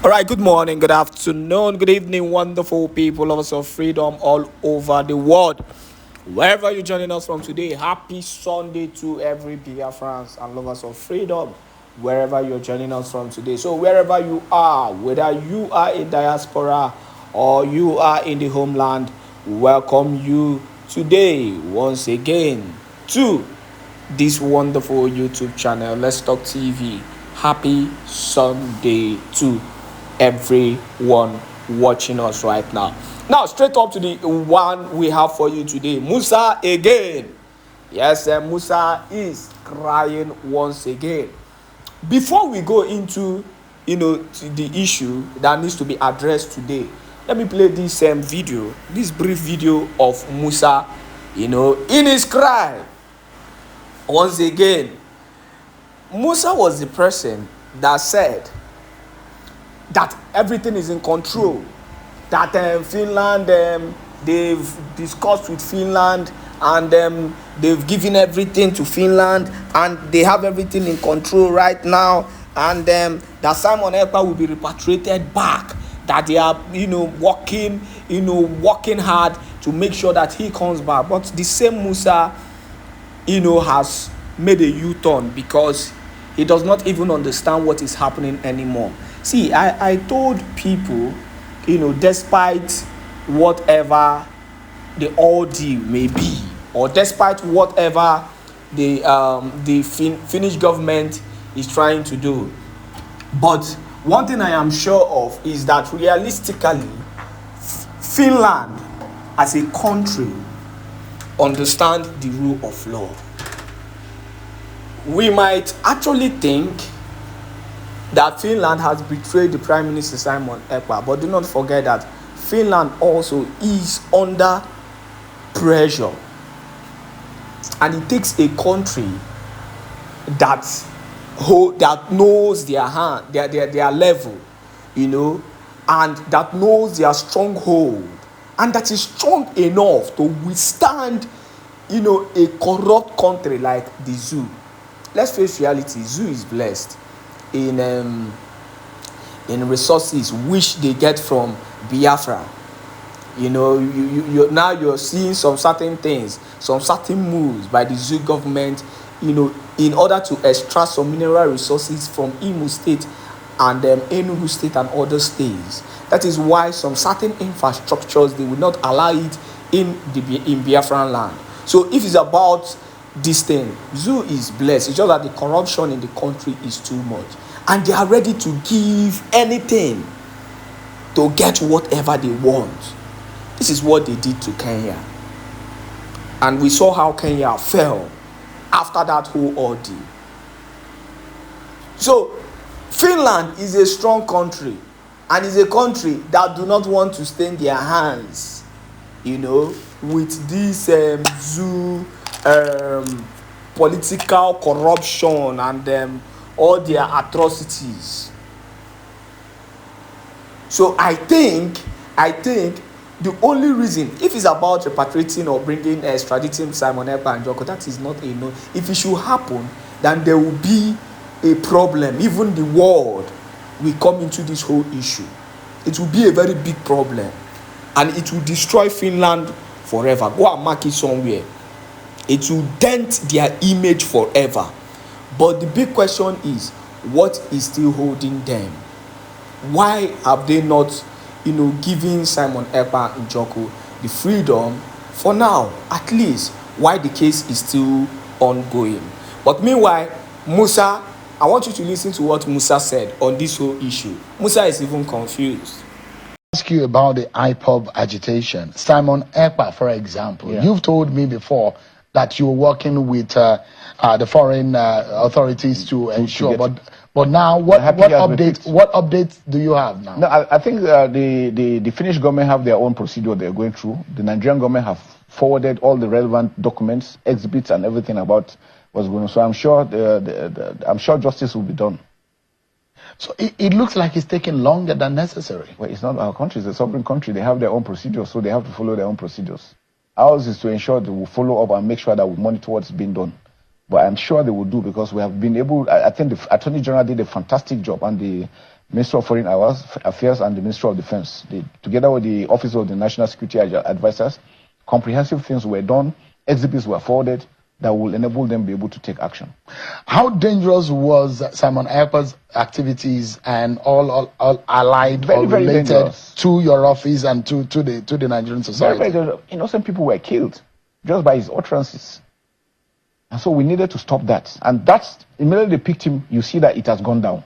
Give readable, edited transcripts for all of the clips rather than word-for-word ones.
All right, good morning, good afternoon, good evening, wonderful people, lovers of freedom all over the world. Wherever you're joining us from today, happy Sunday to every Biafrans and lovers of freedom, wherever you're joining us from today. So, wherever you are, whether you are in diaspora or you are in the homeland, welcome you today once again to this wonderful YouTube channel, Let's Talk TV. Happy Sunday to everyone watching us right now. Now, straight up to the one we have for you today, Musa again. Yes, Musa is crying once again. Before we go into the issue that needs to be addressed today, let me play this this brief video of Musa, in his cry. Once again, Musa was the person that said that everything is in control, that Finland, they've discussed with Finland, and they've given everything to Finland, and they have everything in control right now, and that Simon Èkpá will be repatriated back, that they are working hard to make sure that he comes back. But the same Musa has made a U-turn because he does not even understand what is happening anymore. See, I told people, despite whatever the ordeal may be, or despite whatever the Finnish government is trying to do, but one thing I am sure of is that realistically, Finland as a country understand the rule of law. We might actually think that Finland has betrayed the Prime Minister Simon Èkpá, but do not forget that Finland also is under pressure, and it takes a country that knows their level, and that knows their stronghold, and that is strong enough to withstand, a corrupt country like the zoo. Let's face reality, zoo is blessed in resources which they get from Biafra. Now you're seeing some certain things, some certain moves by the zoo government, in order to extract some mineral resources from Imo State and Enugu State and other states. That is why some certain infrastructures, they will not allow it in Biafran land. So if it's about this thing, zoo is blessed. It's just that the corruption in the country is too much, and they are ready to give anything to get whatever they want. This is what they did to Kenya, and we saw how Kenya fell after that whole ordeal. So Finland is a strong country, and is a country that do not want to stain their hands with this zoo political corruption and all their atrocities. So I think the only reason, if it's about repatriating or extraditing Simon Èkpá and Joko, that is not a no. If it should happen, then there will be a problem. Even the world will come into this whole issue. It will be a very big problem, and it will destroy Finland forever. Go and mark it somewhere. It will dent their image forever. But the big question is, what is still holding them? Why have they not, given Simon Èkpá and Joko the freedom for now, at least, why the case is still ongoing? But meanwhile, Musa, I want you to listen to what Musa said on this whole issue. Musa is even confused. Ask you about the IPOB agitation. Simon Èkpá, for example, you've told me before that you're working with the foreign authorities to ensure, but now what updates do you have now? No, I think the Finnish government have their own procedure they're going through. The Nigerian government have forwarded all the relevant documents, exhibits, and everything about what's going on. So I'm sure justice will be done. So it looks like it's taking longer than necessary. Well, it's not our country; it's a sovereign country. They have their own procedures, so they have to follow their own procedures. Ours is to ensure they will follow up and make sure that we monitor what's being done. But I'm sure they will do, because we have been able, I think the Attorney General did a fantastic job, and the Ministry of Foreign Affairs and the Ministry of Defense. Together with the Office of the National Security Advisors, comprehensive things were done, exhibits were forwarded that will enable them to be able to take action. How dangerous was Simon Ekpa's activities and all allied or related to your office and to the Nigerian society? Very dangerous. Innocent people were killed just by his utterances. And so we needed to stop that. And that's immediately they picked him, you see that it has gone down.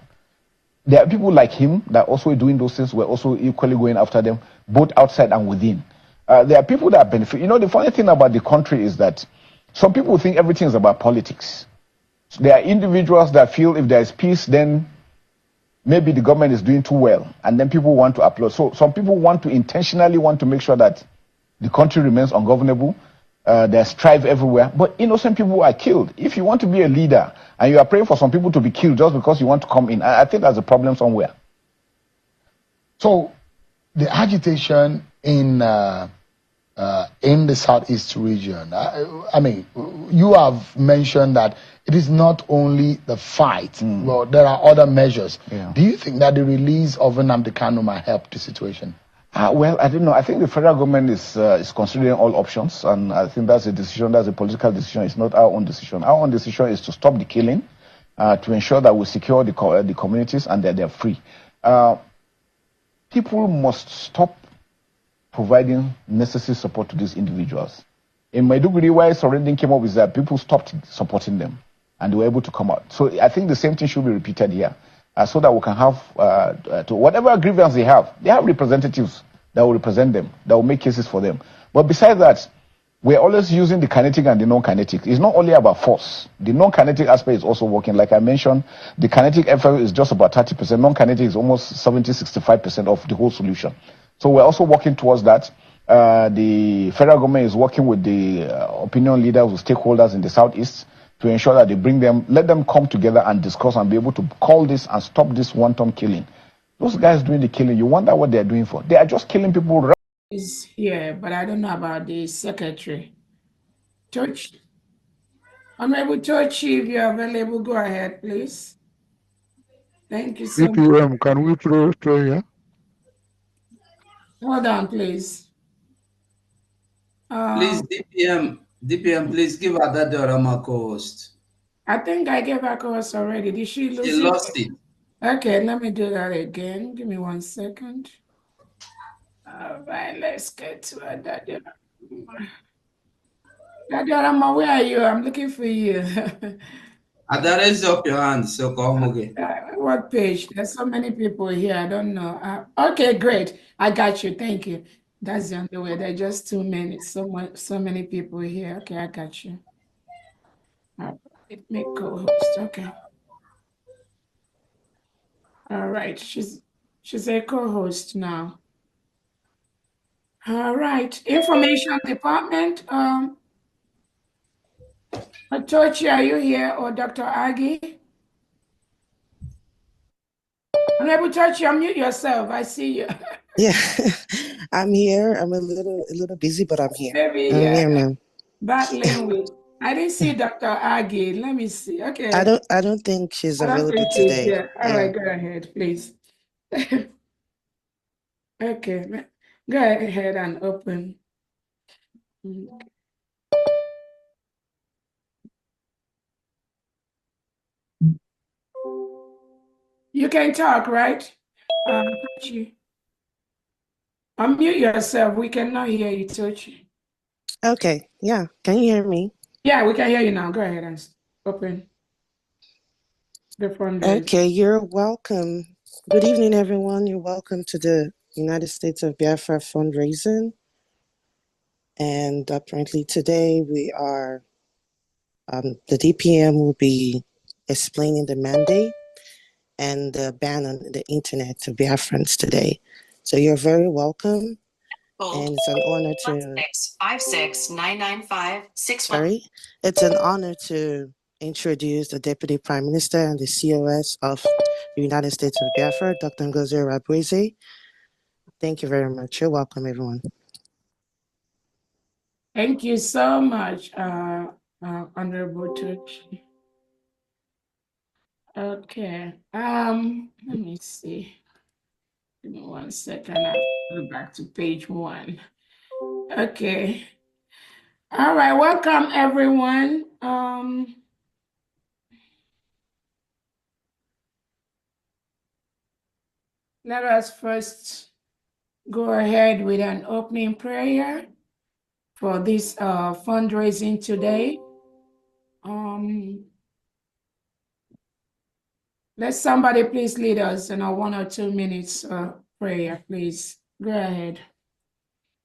There are people like him that also doing those things. We're also equally going after them, both outside and within. There are people that benefit. The funny thing about the country is that some people think everything is about politics. So there are individuals that feel if there is peace, then maybe the government is doing too well, and then people want to applaud. So some people intentionally want to make sure that the country remains ungovernable. There's strife everywhere, but innocent people are killed. If you want to be a leader and you are praying for some people to be killed just because you want to come in, I think there's a problem somewhere. So the agitation in the Southeast region, I mean, you have mentioned that it is not only the fight, well, there are other measures. Yeah. Do you think that the release of Nnamdi Kanu might help the situation? Well, I don't know. I think the federal government is considering all options, and I think that's a decision, that's a political decision. It's not our own decision. Our own decision is to stop the killing, to ensure that we secure the communities and that they're free. People must stop providing necessary support to these individuals. In Maiduguri, why surrendering came up is that people stopped supporting them, and they were able to come out. So I think the same thing should be repeated here. So that we can have, to whatever grievance they have representatives that will represent them, that will make cases for them. But besides that, we're always using the kinetic and the non-kinetic. It's not only about force. The non-kinetic aspect is also working. Like I mentioned, the kinetic effort is just about 30%. Non-kinetic is almost 70-65% of the whole solution. So we're also working towards that. The federal government is working with the opinion leaders, with stakeholders in the Southeast, to ensure that they let them come together and discuss and be able to call this and stop this wanton killing. Those guys doing the killing, you wonder what they're doing for. They are just killing people. Is here, but I don't know about the secretary. Church, Honorable Church, if you're available, go ahead, please. Thank you so much. DPM, can we throw here? Hold on, please. Please, DPM, please give Adadorama co-host. I think I gave her co-host already. Did she lose it? She lost it. Okay, let me do that again. Give me 1 second. All right, let's get to Adadorama. Adadorama, where are you? I'm looking for you. Ada, raise up your hand, so come again. What page? There's so many people here. I don't know. Okay, great. I got you. Thank you. That's the only way. There are just too many. So many people here. Okay, I got you. Make co-host. Okay. All right. She's a co-host now. All right. Information department. Atochi, are you here, or Dr. Agi? Honorable Atochi, unmute yourself. I see you. Yeah, I'm here. I'm a little busy, but I'm here. Maybe, I'm here, ma'am. Battling with. I didn't see Dr. Agi. Let me see. Okay. I don't think she's available today. All right, go ahead, please. Okay, go ahead and open. You can talk, right? Unmute yourself. We cannot hear you, Tochi. Okay, yeah. Can you hear me? Yeah, we can hear you now. Go ahead and open the fundraising. Okay, you're welcome. Good evening, everyone. You're welcome to the United States of Biafra fundraising. And apparently today we are, the DPM will be explaining the mandate and the ban on the internet to Biafrans today. So you're very welcome. And it's an honor to 5699561. Sorry, it's an honor to introduce the Deputy Prime Minister and the COS of the United States of Biafra, Dr. Ngozi Rabweze. Thank you very much. You're welcome, everyone. Thank you so much, Honorable Church. Okay. Let me see. Give me 1 second. I'll go back to page 1. Okay. All right. Welcome, everyone. Let us first go ahead with an opening prayer for this fundraising today. Let somebody please lead us in a 1 or 2 minutes prayer, please. Go ahead.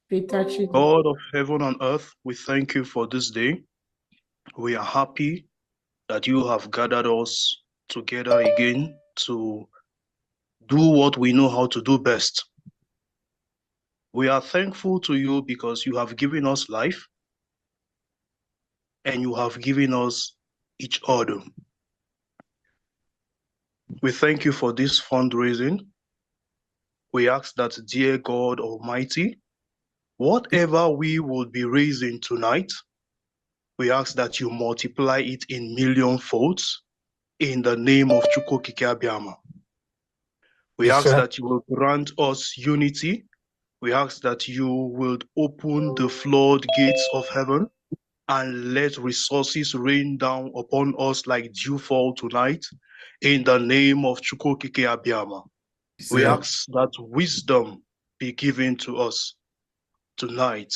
Be touching. God of heaven and earth, we thank you for this day. We are happy that you have gathered us together again to do what we know how to do best. We are thankful to you because you have given us life and you have given us each other. We thank you for this fundraising. We ask that, dear God Almighty, whatever we will be raising tonight, we ask that you multiply it in million folds in the name of Chukwokike Abiama. We ask that you will grant us unity. We ask that you will open the floodgates of heaven and let resources rain down upon us like dewfall tonight in the name of Chukwokike Abiama. We ask that wisdom be given to us tonight.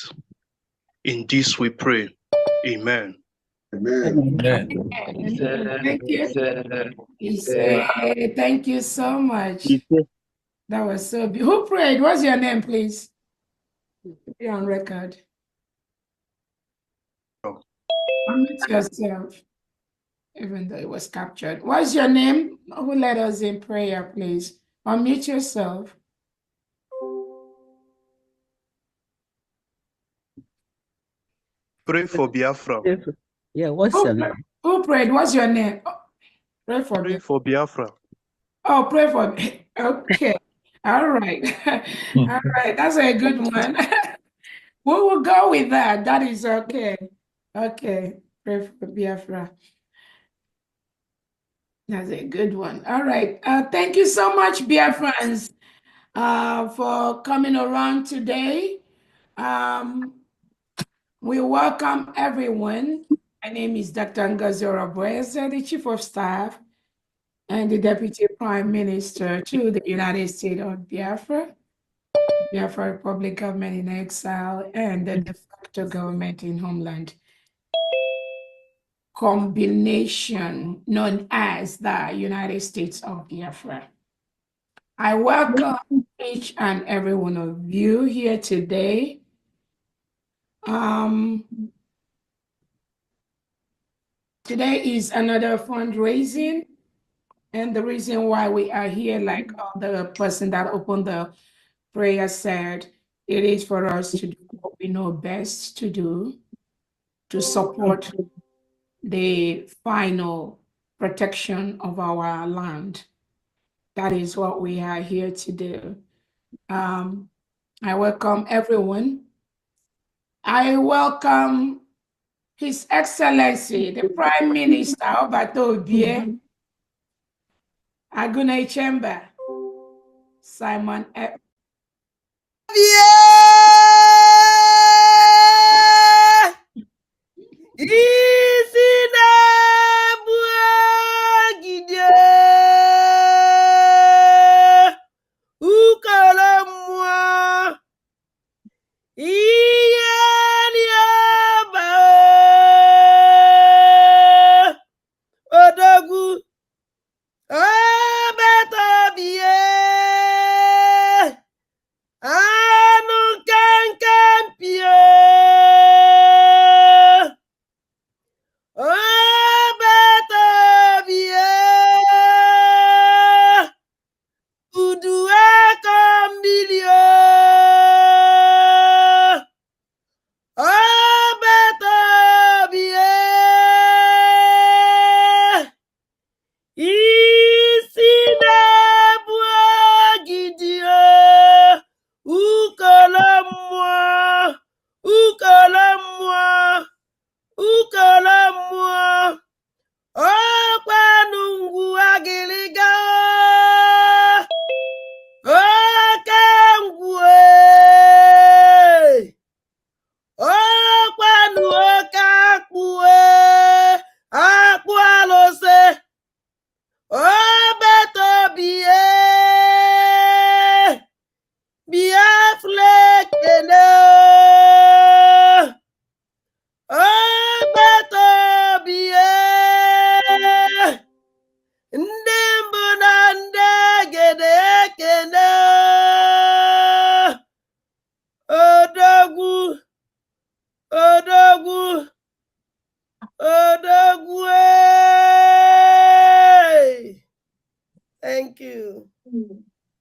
In this we pray. Amen. Amen. Thank you. Thank you so much. That was so beautiful. Who prayed? What's your name, please? You're on record. Unmute yourself, even though it was captured. What's your name? Who led us in prayer, please? Unmute yourself. Pray for Biafra. Yeah, what's your name? Who prayed? What's your name? Oh, pray for Biafra. Oh, pray for me. Okay. All right. All right. That's a good one. We will go with that. That is okay. Okay. Pray for Biafra. That's a good one. All right. Thank you so much, Biafrans, for coming around today. We welcome everyone. My name is Dr. Ngazora Boeza, the Chief of Staff and the Deputy Prime Minister to the United States of Biafra, Biafra Republic Government in Exile, and the de facto government in Homeland combination known as the United States of Biafra. I welcome each and every one of you here today. Today is another fundraising, and the reason why we are here, like the person that opened the prayer said, it is for us to do what we know best to do to support the final protection of our land. That is what we are here to do. I welcome everyone. I welcome His Excellency, the Prime Minister, Obato Obie, Aguna Chamber, Simon Èkpá.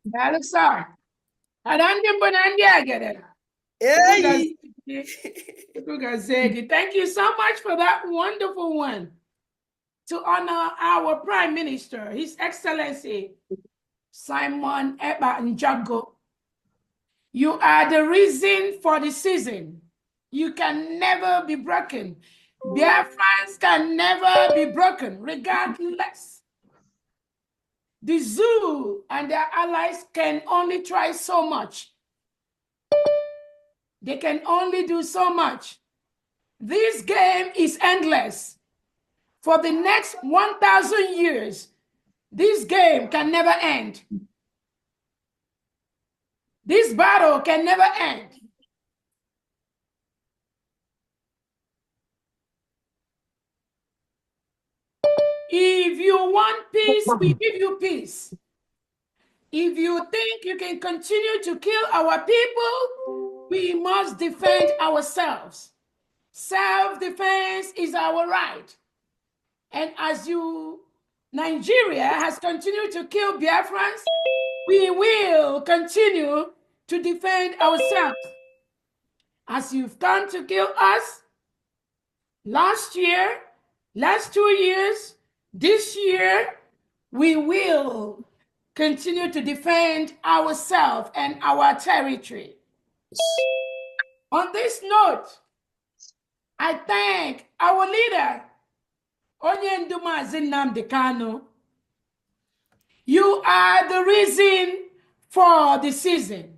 Balasa. Adandi Bonandi Agada. Hey. Thank you so much for that wonderful one. To honor our Prime Minister, His Excellency Simon Èkpá Njago. You are the reason for the season. You can never be broken. Biafrans can never be broken, regardless. The zoo and their allies can only try so much. They can only do so much. This game is endless. For the next 1,000 years, this game can never end. This battle can never end. If you want peace, we give you peace. If you think you can continue to kill our people, we must defend ourselves. Self-defense is our right. And as Nigeria has continued to kill Biafrans, we will continue to defend ourselves. As you've come to kill us last year, last 2 years, this year, we will continue to defend ourselves and our territory. On this note, I thank our leader, Nnamdi Kanu. You are the reason for the season.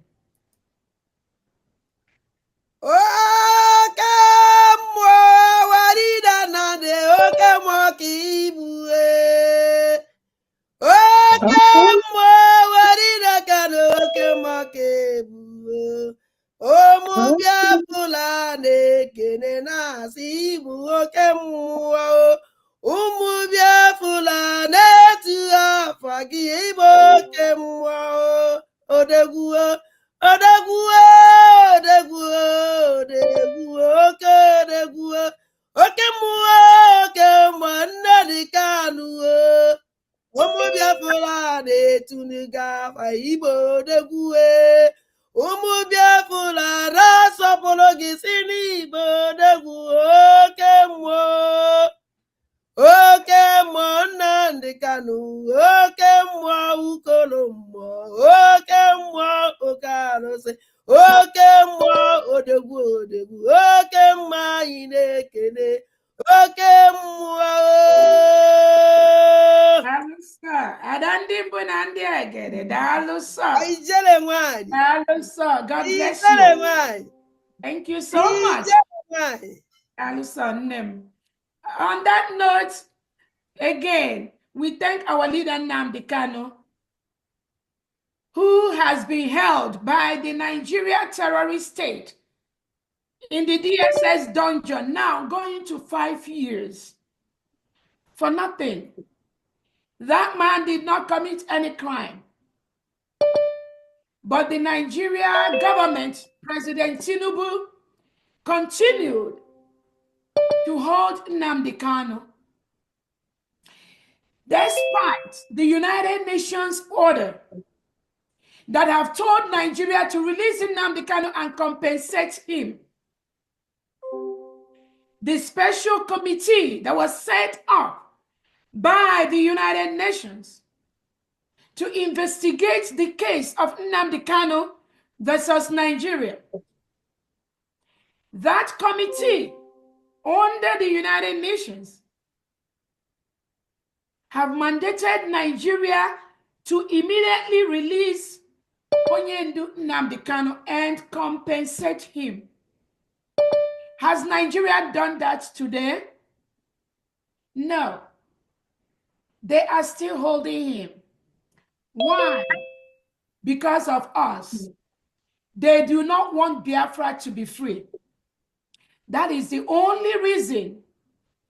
Nnamdi Kanu, oke mmụọ ukolo mmụọ, oke mmụọ oke arụsị, oke mmụọ odegwu odegwu, oke mma anyị na-ekele, oke mmụọ. Adandi mbụ na ndị egede, daalụ sọ. Ijele nwanyị. Daalụ sọ. God bless you. Ijele nwanyị. Thank you so much. Ijele nwanyị. Daalụ sọ nne m. On that note, again, we thank our leader Nnamdi Kanu, who has been held by the Nigeria terrorist state in the DSS dungeon, now going to 5 years for nothing. That man did not commit any crime. But the Nigeria government, President Tinubu, continued to hold Nnamdi Kanu, despite the United Nations order that have told Nigeria to release Nnamdi Kanu and compensate him. The special committee that was set up by the United Nations to investigate the case of Nnamdi Kanu versus Nigeria. That committee under the United Nations have mandated Nigeria to immediately release Nnamdi Kanu and compensate him. Has Nigeria done that today? No. They are still holding him. Why? Because of us. They do not want Biafra to be free. That is the only reason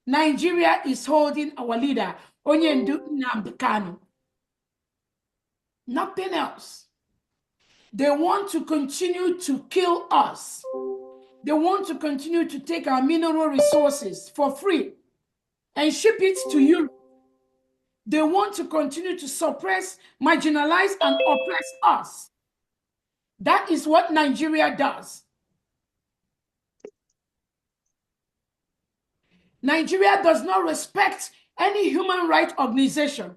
Nigeria is holding our leader, Nnamdi Kanu. Nothing else. They want to continue to kill us. They want to continue to take our mineral resources for free and ship it to Europe. They want to continue to suppress, marginalize, and oppress us. That is what Nigeria does. Nigeria does not respect any human rights organization.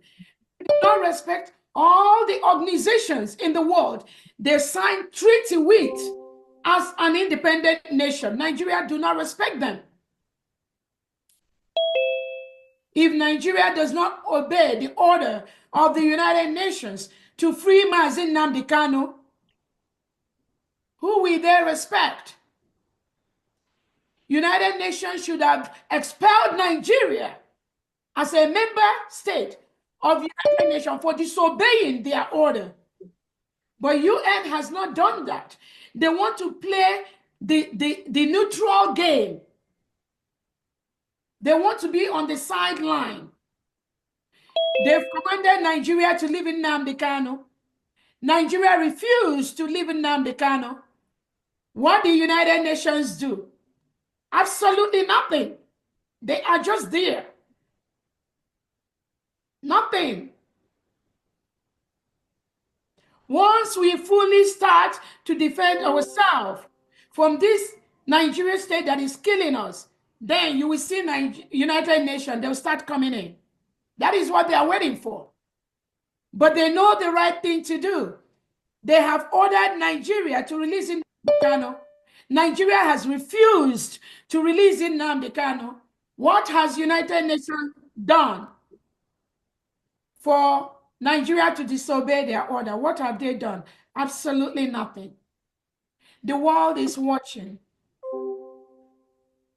It does not respect all the organizations in the world they signed treaty with as an independent nation. Nigeria do not respect them. If Nigeria does not obey the order of the United Nations to free Nnamdi Kanu, who will they respect? United Nations should have expelled Nigeria as a member state of the United Nations for disobeying their order. But UN has not done that. They want to play the neutral game. They want to be on the sideline. They've commanded Nigeria to live in Nnamdi Kanu. Nigeria refused to live in Nnamdi Kanu. What the United Nations do? Absolutely nothing. They are just there. Nothing. Once we fully start to defend ourselves from this Nigerian state that is killing us, then you will see United Nations, they'll start coming in. That is what they are waiting for. But they know the right thing to do. They have ordered Nigeria to release Nnamdi Kanu. Nigeria has refused to release Nnamdi Kanu. What has United Nations done for Nigeria to disobey their order? What have they done? Absolutely nothing. The world is watching.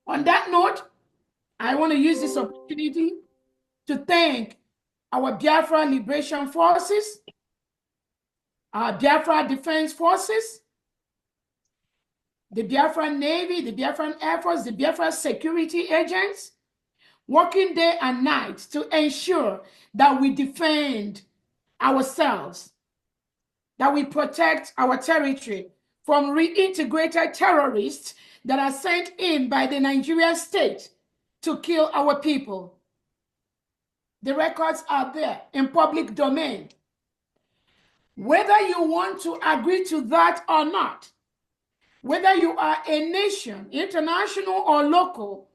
On that note, I want to use this opportunity to thank our Biafra Liberation Forces, our Biafra Defense Forces, the Biafran Navy, the Biafran Air Force, the Biafra security agents, working day and night to ensure that we defend ourselves, that we protect our territory from reintegrated terrorists that are sent in by the Nigerian state to kill our people. The records are there in public domain. Whether you want to agree to that or not, whether you are a nation, international or local,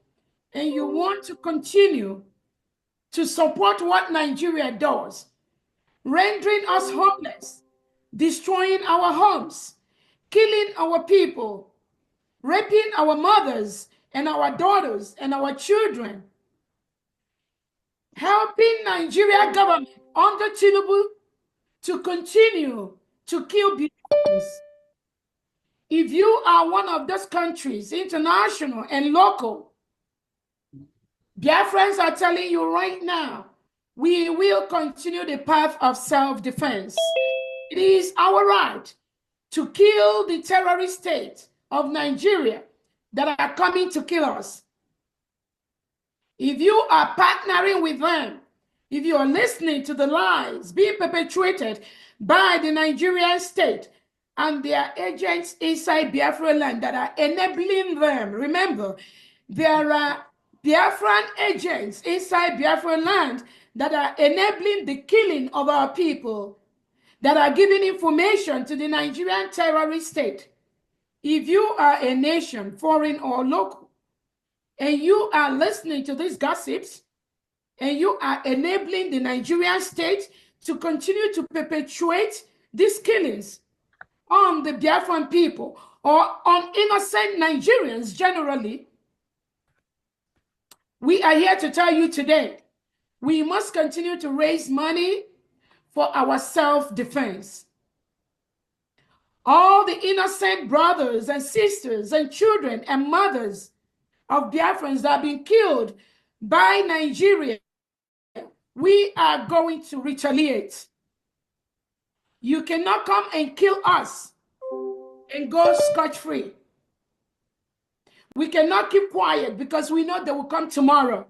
and you want to continue to support what Nigeria does, rendering us homeless, destroying our homes, killing our people, raping our mothers and our daughters and our children, helping Nigeria government under Tinubu to continue to kill Biafrans. If you are one of those countries, international and local, Biafrans are telling you right now, we will continue the path of self-defense. It is our right to kill the terrorist state of Nigeria that are coming to kill us. If you are partnering with them, if you are listening to the lies being perpetuated by the Nigerian state and their agents inside Biafra land that are enabling them, remember, there are Biafran agents inside Biafra land that are enabling the killing of our people, that are giving information to the Nigerian terrorist state. If you are a nation, foreign or local, and you are listening to these gossips, and you are enabling the Nigerian state to continue to perpetuate these killings on the Biafran people or on innocent Nigerians generally, we are here to tell you today, we must continue to raise money for our self-defense. All the innocent brothers and sisters and children and mothers of Biafrans that have been killed by Nigeria, we are going to retaliate. You cannot come and kill us and go scot-free. We cannot keep quiet because we know they will come tomorrow.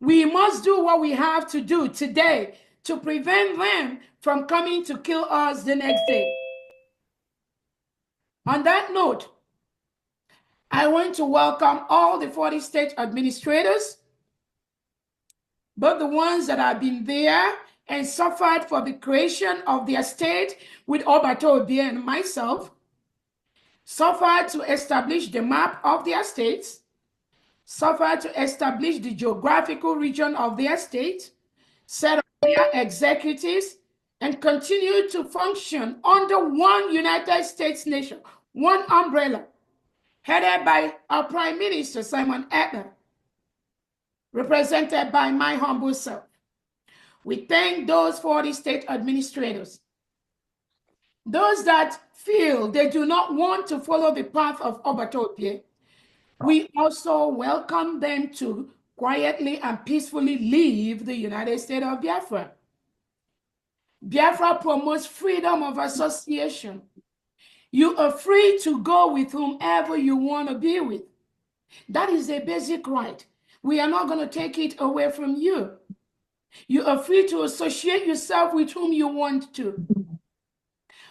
We must do what we have to do today to prevent them from coming to kill us the next day. On that note, I want to welcome all the 40 state administrators, but the ones that have been there and suffered for the creation of their state with Obato Obie and myself, suffered to establish the map of their states, suffered to establish the geographical region of their state, set up their executives, and continue to function under one United States nation, one umbrella, headed by our Prime Minister, Simon Èkpá, represented by my humble self. We thank those 40 state administrators, those that feel they do not want to follow the path of Obato Obie. We also welcome them to quietly and peacefully leave the United States of Biafra. Biafra promotes freedom of association. You are free to go with whomever you want to be with. That is a basic right. We are not going to take it away from you. You are free to associate yourself with whom you want to.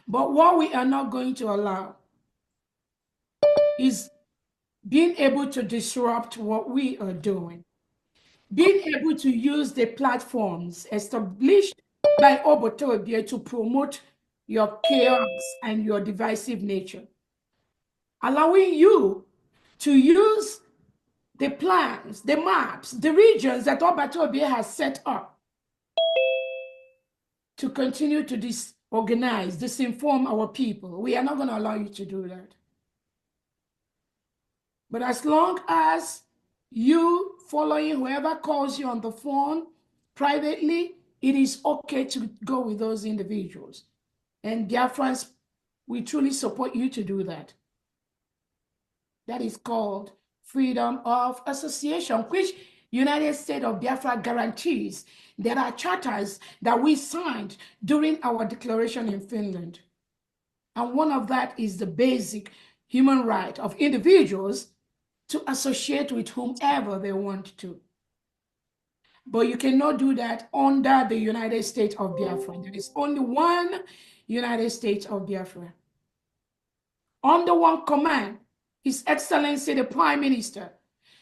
But what we are not going to allow is being able to disrupt what we are doing. Being able to use the platforms established by Obato Obie to promote your chaos and your divisive nature. Allowing you to use the plans, the maps, the regions that Obato Obie has set up to continue to disorganize, disinform our people. We are not going to allow you to do that. But as long as you following whoever calls you on the phone privately, it is okay to go with those individuals. And Biafrans, we truly support you to do that. That is called freedom of association, which United States of Biafra guarantees. There are charters that we signed during our declaration in Finland. And one of that is the basic human right of individuals to associate with whomever they want to. But you cannot do that under the United States of Biafra. There is only one United States of Biafra. Under one command, His Excellency the Prime Minister,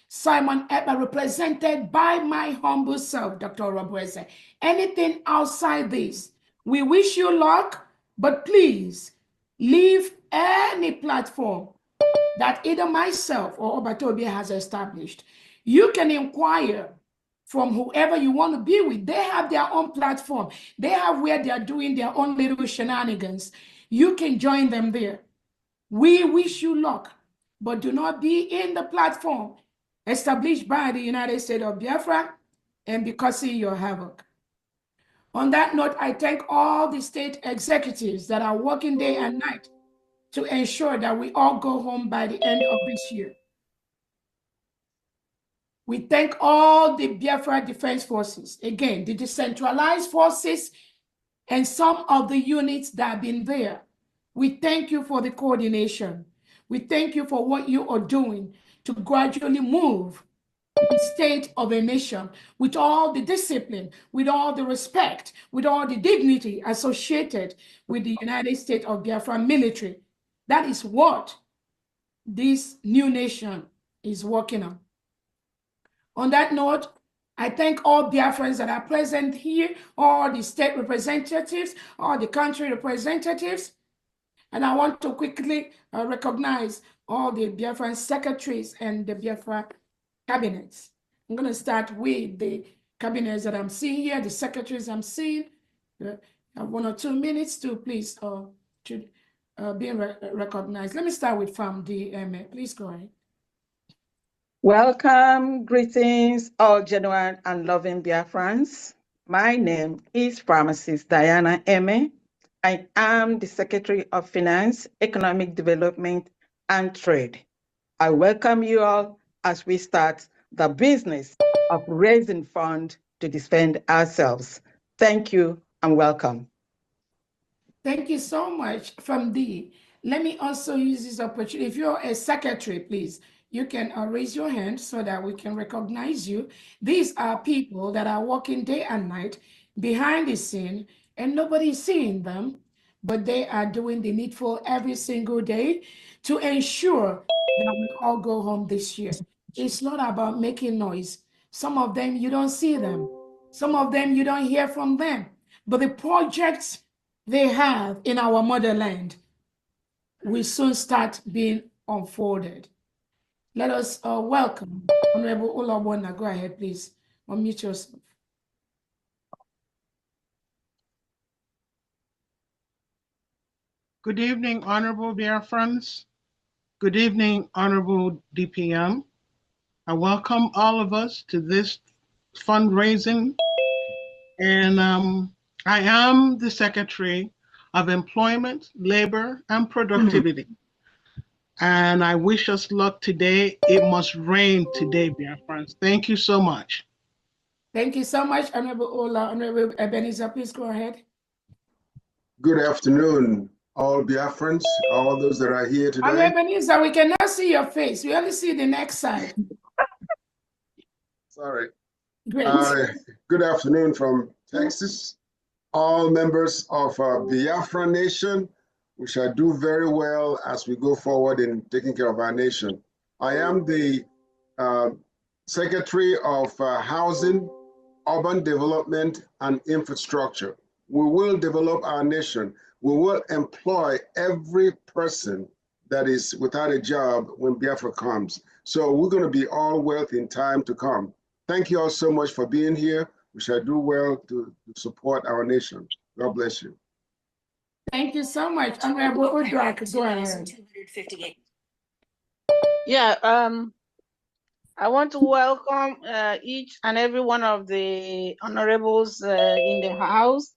Simon Èkpá, represented by my humble self, Dr. Robweze. Anything outside this, we wish you luck, but please leave any platform that either myself or Obato Obie has established. You can inquire from whoever you want to be with. They have their own platform. They have where they are doing their own little shenanigans. You can join them there. We wish you luck, but do not be in the platform established by the United States of Biafra and be causing your havoc. On that note, I thank all the state executives that are working day and night to ensure that we all go home by the end of this year. We thank all the Biafra Defense Forces, again, the decentralized forces and some of the units that have been there. We thank you for the coordination. We thank you for what you are doing to gradually move the state of a nation with all the discipline, with all the respect, with all the dignity associated with the United States of Biafra military. That is what this new nation is working on. On that note, I thank all Biafrans that are present here, all the state representatives, all the country representatives. And I want to quickly recognize all the Biafran secretaries and the Biafra cabinets. I'm going to start with the cabinets that I'm seeing here, the secretaries I'm seeing. I have 1 or 2 minutes to please be recognized. Let me start with FAMD. Please go ahead. Welcome, greetings, all genuine and loving Biafrans. My name is Pharmacist Diana Eme. I am the Secretary of Finance, Economic Development, and Trade. I welcome you all as we start the business of raising funds to defend ourselves. Thank you and welcome. Thank you so much, FAMD. Let me also use this opportunity. If you're a secretary, please, you can raise your hand so that we can recognize you. These are people that are working day and night behind the scene, and nobody's seeing them, but they are doing the needful every single day to ensure that we all go home this year. It's not about making noise. Some of them, you don't see them, Some of them, you don't hear from them. But the projects they have in our motherland will soon start being unfolded. Let us welcome Honorable Olawona. Go ahead, please. Unmute yourself. Good evening, Honorable Biafrans. Good evening, Honorable DPM. I welcome all of us to this fundraising. And I am the Secretary of Employment, Labor, and Productivity. And I wish us luck today. It must rain today, Biafrans. Thank you so much. Thank you so much, Honorable Ola. Honorable Ebenezer, please go ahead. Good afternoon, all Biafrans, all those that are here today. Honorable Ebenezer, we cannot see your face. We only see the next side. Sorry. Great. Good afternoon from Texas. All members of Biafra Nation, we shall do very well as we go forward in taking care of our nation. I am the Secretary of Housing, Urban Development, and Infrastructure. We will develop our nation. We will employ every person that is without a job when Biafra comes. So we're going to be all wealth in time to come. Thank you all so much for being here. We shall do well to support our nation. God bless you. Thank you so much. Honorable Udrak, go ahead. Yeah, I want to welcome each and every one of the honorables in the house.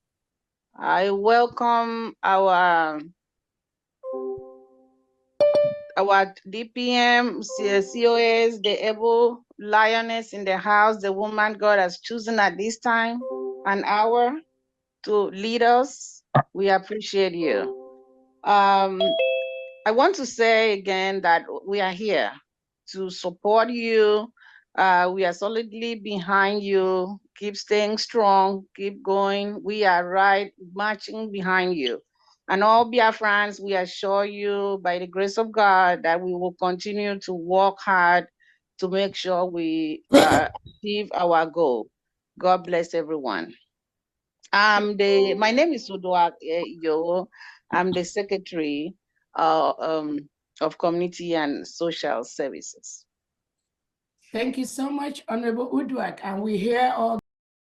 I welcome our DPM, COS, the able lioness in the house, the woman God has chosen at this time, an hour to lead us. We appreciate you. I want to say again that we are here to support you. We are solidly behind you. Keep staying strong, keep going. We are right marching behind you. And all Biafrans, we assure you by the grace of God that we will continue to work hard to make sure we achieve our goal. God bless everyone. My name is Udwa Yo. I'm the Secretary of Community and Social Services. Thank you so much, Honorable Udwak. And we hear all